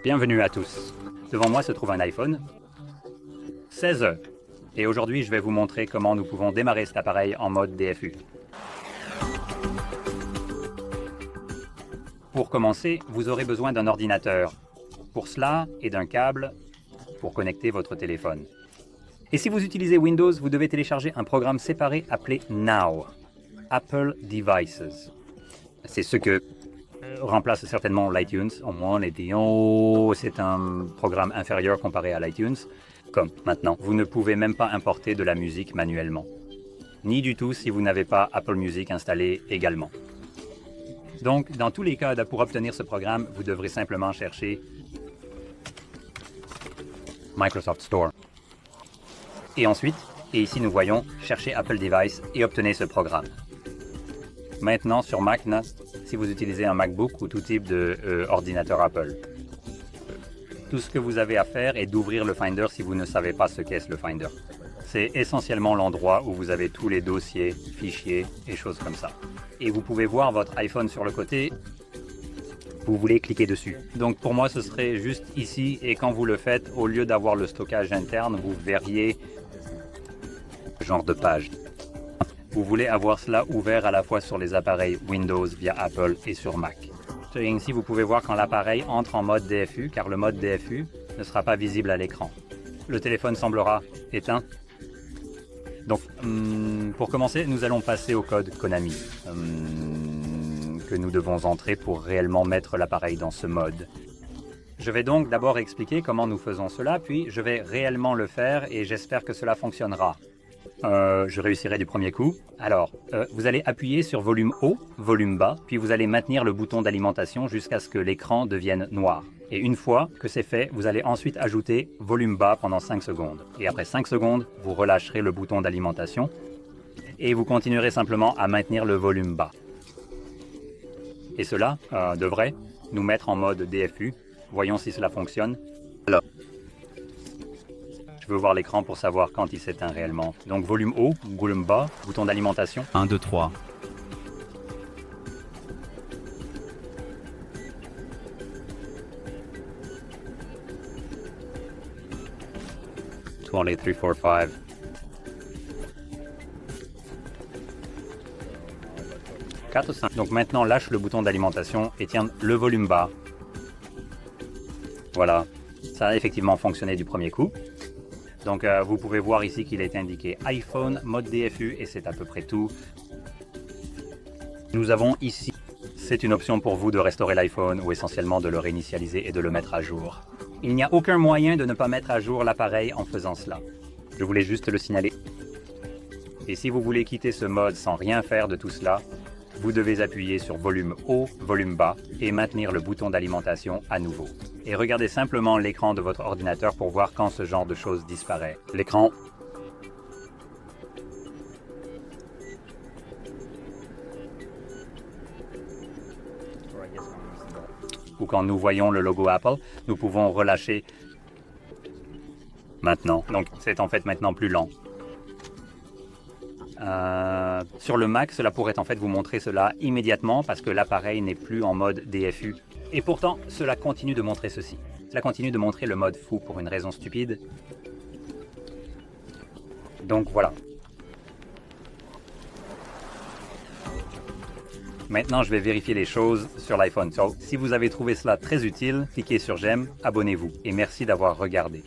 Bienvenue à tous. Devant moi se trouve un iPhone 16e. Et aujourd'hui, je vais vous montrer comment nous pouvons démarrer cet appareil en mode DFU. Pour commencer, vous aurez besoin d'un ordinateur. Pour cela, et d'un câble pour connecter votre téléphone. Et si vous utilisez Windows, vous devez télécharger un programme séparé appelé Now, Apple Devices. C'est ce que remplace certainement l'iTunes. Au moins, on est dit, oh, c'est un programme inférieur comparé à l'iTunes. Comme maintenant, vous ne pouvez même pas importer de la musique manuellement. Ni du tout si vous n'avez pas Apple Music installé également. Donc, dans tous les cas, pour obtenir ce programme, vous devrez simplement chercher Microsoft Store. Et ensuite, et ici nous voyons, chercher Apple Device et obtenez ce programme. Maintenant, sur Mac, si vous utilisez un MacBook ou tout type d'ordinateur Apple, tout ce que vous avez à faire est d'ouvrir le Finder si vous ne savez pas ce qu'est le Finder. C'est essentiellement l'endroit où vous avez tous les dossiers, fichiers et choses comme ça. Et vous pouvez voir votre iPhone sur le côté. Vous voulez cliquer dessus. Donc pour moi, ce serait juste ici. Et quand vous le faites, au lieu d'avoir le stockage interne, vous verriez ce genre de page. Vous voulez avoir cela ouvert à la fois sur les appareils Windows via Apple et sur Mac. Et ici, vous pouvez voir quand l'appareil entre en mode DFU, car le mode DFU ne sera pas visible à l'écran. Le téléphone semblera éteint. Donc, pour commencer, nous allons passer au code Konami que nous devons entrer pour réellement mettre l'appareil dans ce mode. Je vais donc d'abord expliquer comment nous faisons cela, puis je vais réellement le faire et j'espère que cela fonctionnera. Je réussirai du premier coup. Alors, vous allez appuyer sur volume haut, volume bas, puis vous allez maintenir le bouton d'alimentation jusqu'à ce que l'écran devienne noir. Et une fois que c'est fait, vous allez ensuite ajouter volume bas pendant 5 secondes. Et après 5 secondes, vous relâcherez le bouton d'alimentation et vous continuerez simplement à maintenir le volume bas. Et cela devrait nous mettre en mode DFU. Voyons si cela fonctionne. Alors, je veux voir l'écran pour savoir quand il s'éteint réellement. Donc volume haut, volume bas, bouton d'alimentation. 1, 2, 3. Only 3, 4, 5. Quatre ou 5. Donc maintenant, lâche le bouton d'alimentation et tiens le volume bas. Voilà, ça a effectivement fonctionné du premier coup. Donc vous pouvez voir ici qu'il est indiqué iPhone, mode DFU et c'est à peu près tout. Nous avons ici, c'est une option pour vous de restaurer l'iPhone ou essentiellement de le réinitialiser et de le mettre à jour. Il n'y a aucun moyen de ne pas mettre à jour l'appareil en faisant cela. Je voulais juste le signaler. Et si vous voulez quitter ce mode sans rien faire de tout cela, vous devez appuyer sur volume haut, volume bas et maintenir le bouton d'alimentation à nouveau. Et regardez simplement l'écran de votre ordinateur pour voir quand ce genre de choses disparaît. L'écran. Ou quand nous voyons le logo Apple, nous pouvons relâcher maintenant. Donc c'est en fait maintenant plus lent. Sur le Mac, cela pourrait en fait vous montrer cela immédiatement parce que l'appareil n'est plus en mode DFU. Et pourtant, cela continue de montrer ceci. Cela continue de montrer le mode fou pour une raison stupide. Donc voilà. Maintenant, je vais vérifier les choses sur l'iPhone. So, si vous avez trouvé cela très utile, cliquez sur j'aime, abonnez-vous et merci d'avoir regardé.